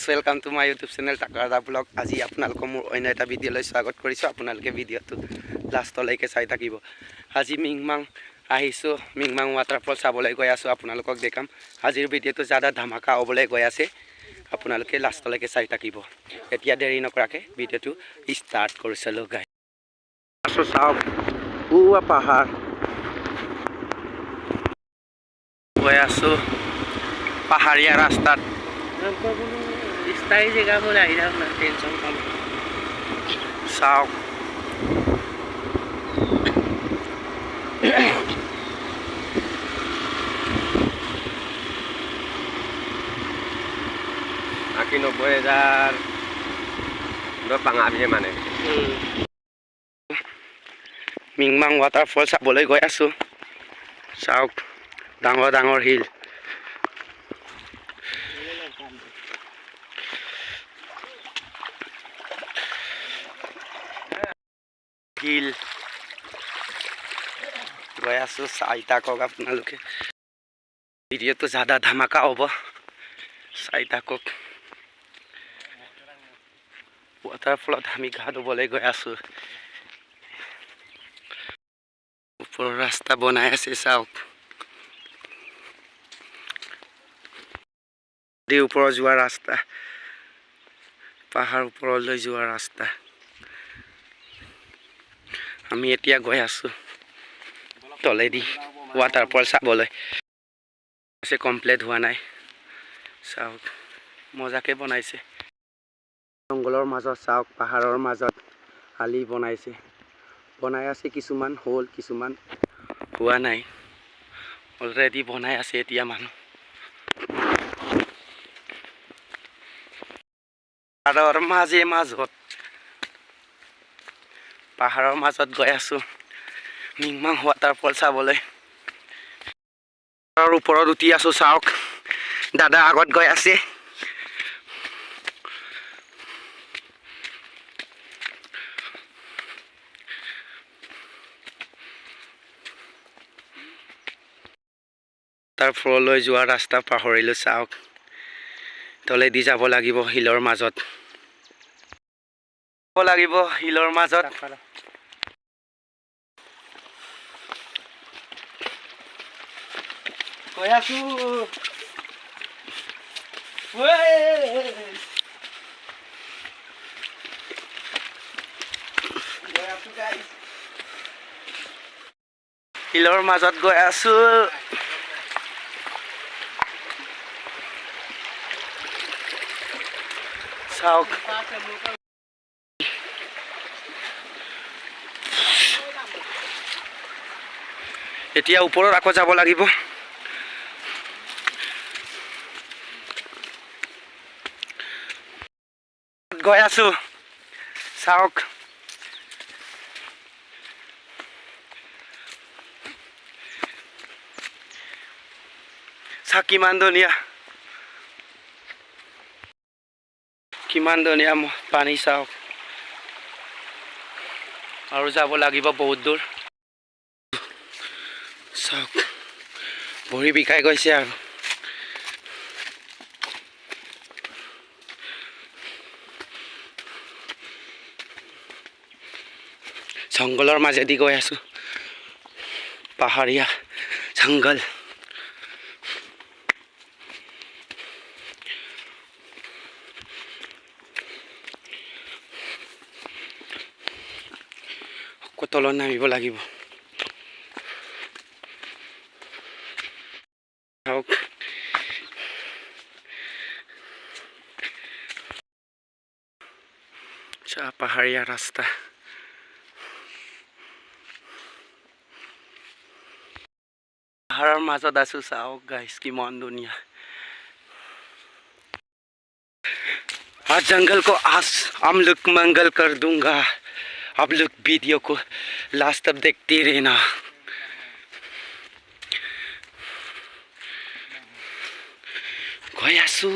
Guys welcome to my YouTube channel টাকাৰদা blog. আজি আপোনালোকক মোৰ অন্য এটা ভিডিঅ'লৈ স্বাগত কৰিছোঁ। আপোনালোকে ভিডিঅ'টো লাষ্টলৈকে চাই থাকিব। আজি মিংমাং আহিছোঁ, মিংমাং ৱাটাৰফল চাবলৈ গৈ আছোঁ। আপোনালোকক দেখাম। আজিৰ ভিডিঅ'টো জাদা ধামাকা হ'বলৈ গৈ আছে, আপোনালোকে লাষ্টলৈকে চাই থাকিব। এতিয়া দেৰি নকৰাকৈ ভিডিঅ'টো ষ্টাৰ্ট কৰিছিলোঁ। গাই আছোঁ, চাওক পুৱা পাহাৰ গৈ আছোঁ পাহাৰীয়া ৰাস্তাত। স্থায়ী জেগা মোৰ আহি যাওক না, টেনশ্যন কম। চাওক আশী 90,000 পাঙাবিয়ে মানে মিংমাং ৱাটাৰফল চাবলৈ গৈ আছোঁ। চাওক ডাঙৰ ডাঙৰ শিল, শিল গৈ আছোঁ। চাই থাকক আপোনালোকে, ভিডিঅ'টো জাদা ধামাকা হ'ব, চাই থাকক। ৱাটাৰফলত আমি গা ধুবলৈ গৈ আছোঁ। ওপৰৰ ৰাস্তা বনাই আছে, চাওক ওপৰত যোৱা ৰাস্তা, পাহাৰ ওপৰলৈ যোৱা ৰাস্তা। আমি এতিয়া গৈ আছোঁ তলেদি ৱাটাৰফল চাবলৈ। কমপ্লিট হোৱা নাই, চাওক মজাকে বনাইছে। জংঘলৰ মাজত চাওক, পাহাৰৰ মাজত আলি বনাইছে, বনাই আছে। কিছুমান হ'ল, কিছুমান হোৱা নাই। অলৰেডি বনাই আছে এতিয়া মানুহ। পাহাৰৰ মাজত গৈ আছোঁ মিংমাং ৱাটাৰফল চাবলৈ। পাহাৰৰ ওপৰত উঠি আছোঁ, চাওক দাদা আগত গৈ আছে। ৱাটাৰফললৈ যোৱা ৰাস্তা পাহৰিলোঁ, চাওক তলেদি যাব লাগিব শিলৰ মাজত, শিলৰ মাজত। গৈ আছোঁ, শিলৰ মাজত গৈ আছোঁ। চাওক এতিয়া ওপৰত আকৌ যাব লাগিব। গৈ আছোঁ, চাওক কিমান ধুনীয়া, কিমান ধুনীয়া পানী। চাওক আৰু যাব লাগিব বহুত দূৰ। চাওক ভৰি বিষাই গৈছে আৰু। জংঘলৰ মাজেদি গৈ আছোঁ, পাহাৰীয়া জংঘল। তলত নামিব লাগিব। পাহাৰীয়া ৰাস্তা, পাহাৰৰ মাজত আছোঁ। চাওক গাইছ কিমান ধুনীয়া। आज जंगल को हम लोग मंगल कर दूंगा। आप लोग वीडियो को लास्ट तक देखते रहना। गई आसू,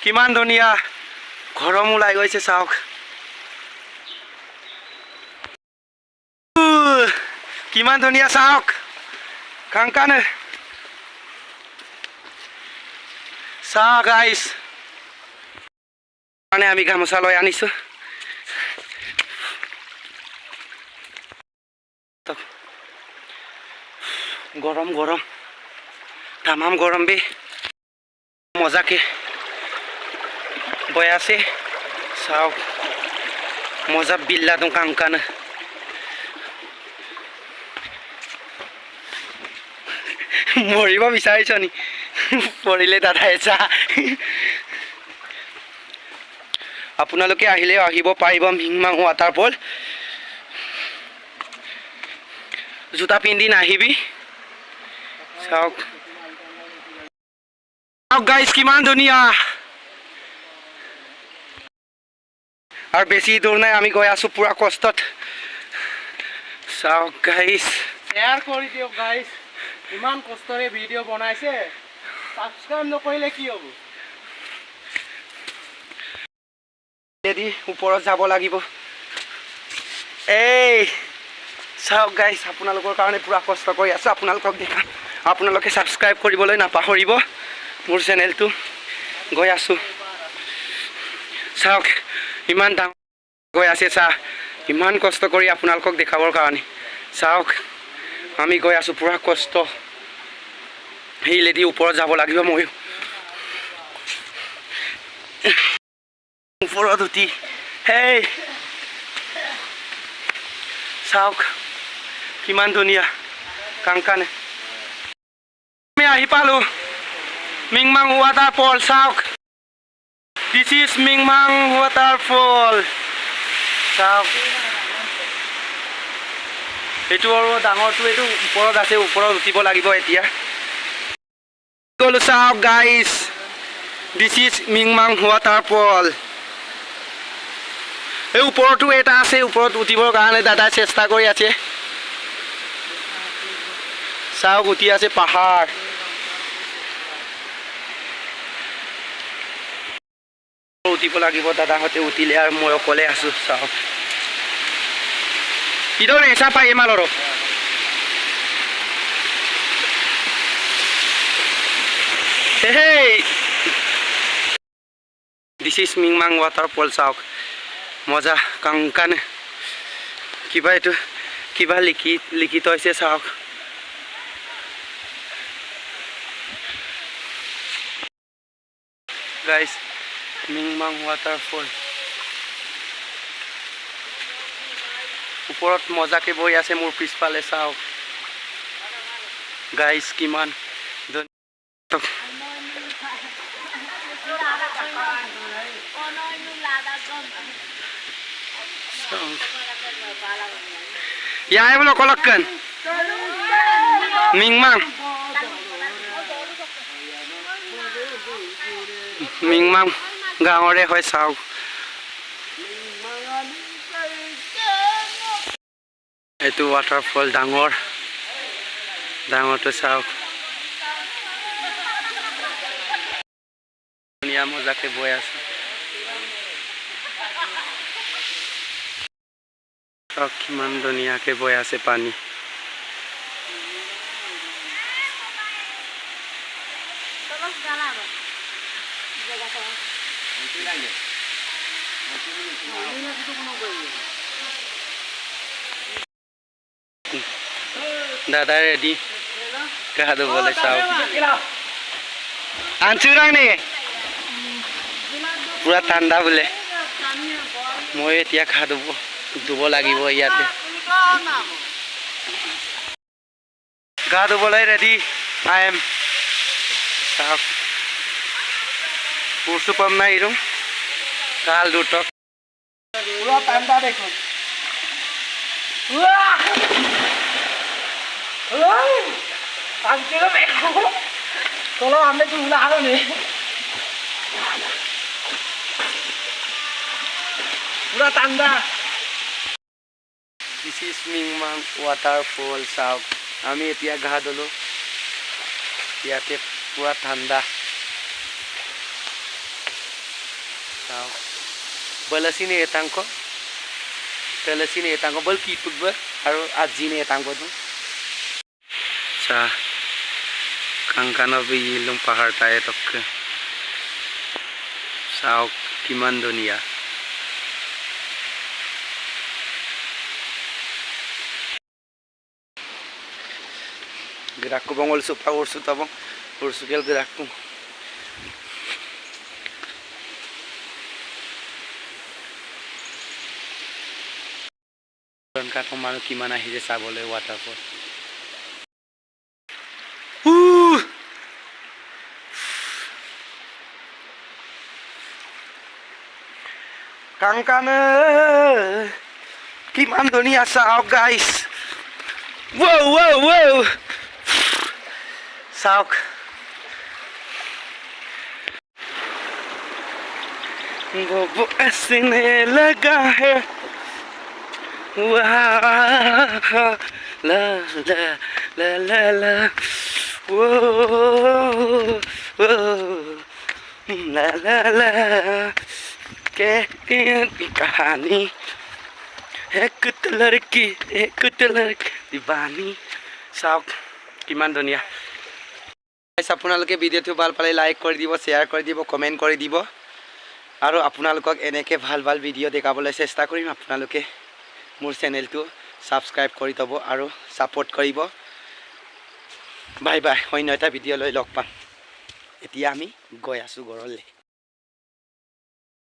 কিমান ধুনীয়া, গৰম ওলাই গৈছে। চাওক কিমান ধুনীয়া, চাওক কাংকানে চাহ গাইছ মানে আমি গামোচা লৈ আনিছোঁ গৰম গৰম তামাম গৰম বে মজাকে বৈ আছে চাওক মজা বিল্লা দোঁ কাংকানা মৰিব বিচাৰিছ নি পৰিলে দাদাই চা আপোনালোকে আহিলে আহিব পাৰিব মিংমাং ৱাটাৰফল জোতা পিন্ধি নাহিবি চাওক চাওক গাইছ কিমান ধুনীয়া আৰু বেছি দূৰ নাই আমি গৈ আছোঁ পুৰা কষ্টত চাওক গাইছ শ্বেয়াৰ কৰি দিয়ক গাইছ ইমান কষ্টৰে ভিডিঅ' বনাইছে সাবস্ক্ৰাইব নকৰিলে কি হ'ব দি ওপৰত যাব লাগিব এই চাওক গাইছ আপোনালোকৰ কাৰণে পুৰা কষ্ট কৰি আছোঁ আপোনালোকক দেখা আপোনালোকে ছাবস্ক্ৰাইব কৰিবলৈ নাপাহৰিব মোৰ চেনেলটো গৈ আছোঁ চাওক ইমান ডাঙৰ গৈ আছে চা ইমান কষ্ট কৰি আপোনালোকক দেখাবৰ কাৰণে চাওক আমি গৈ আছোঁ পুৰা কষ্ট সেইলেদি ওপৰত যাব লাগিব ময়ো ওপৰত উঠি হেই চাওক কিমান ধুনীয়া কাংকানে আমি আহি পালোঁ মিংমাং ৱাটাৰফল চাওক দিছ ইজ মিংমাং ৱাটাৰফল চাওক এইটো আৰু ডাঙৰটো এইটো ওপৰত আছে ওপৰত উঠিব লাগিব এতিয়া গ'লো চাওক গাইছ দিছ ইজ মিংমাং ৱাটাৰফল এই ওপৰতো এটা আছে ওপৰত উঠিবৰ কাৰণে দাদাই চেষ্টা কৰি আছে চাওক উঠি আছে পাহাৰ উঠিব লাগিব দাদাহঁতে উঠিলে আৰু মই অকলে আছোঁ চাওক ইদৰ এচা পাই এমালৰ হেই দিছ ইজ মিংমাং ৱাটাৰফল চাওক মজা কাংকানে কিবা এইটো কিবা লিখি থৈছে চাওক গাইছ মিংমাং ৱাটাৰফল ওপৰত মজাকে বৈ আছে মোৰ পিছফালে চাওক গাইছ কিমান ইয়াই বোলো কলকন মিংমাং মিংমাং গাঁৱৰে হয় চাওক এইটো ৱাটাৰফল ডাঙৰটো চাওক ধুনীয়া মজাকে বৈ আছে চাওক কিমান ধুনীয়াকে বৈ আছে পানী দাদা ৰেডি গা ধুবলৈ চাওক আনচুৰাং নে পুৰা ঠাণ্ডা বোলে মই এতিয়া গা ধুব লাগিব ইয়াতে গা ধুবলৈ ৰেডি আই এম চাওক পৰশু পাম নাই ইৰো কাল দুটক পুৰা ঠাণ্ডা দেখোন kalau ambil tu ulah apa ni? Udah tanda. This is Mingmang waterfall চাওক আমি এতিয়া গা ধুলো ইয়াতে পুৰা ঠাণ্ডা চাওক বলসিনে এটাংক তেলসিনে এটাংক বল কি টুকবে আৰু আজিনে এটাংক তো চা কাংকানো bilong pahar tayo tok চাওক কিমান ধুনীয়া gerakku bang ulsu pa ursu tabang ursu gel gerakku don ka manu kiman ahise sabole waterfall kangkane kiman dunia saok guys wow saok वो ऐसने लगा है वाह ला ला ला ला ला वो ला ला ला कहती कहानी एक लड़की दीवानी চাওক কিমান ধুনীয়া গাইস আপোনালোকে ভিডিওটো ভাল পালে লাইক কৰি দিব শেয়াৰ কৰি দিব কমেন্ট কৰি দিব আৰু আপোনালোকক এনেকে ভাল ভাল ভিডিও দেখাবলৈ চেষ্টা কৰিম আপোনালোকে মোৰ চেনেলটো সাবস্ক্ৰাইব কৰি দিব আৰু সাপোৰ্ট কৰিব বাই বাই অন্য এটা ভিডিও লৈ লগ পাম এতিয়া আমি গৈ আছো ঘৰলৈ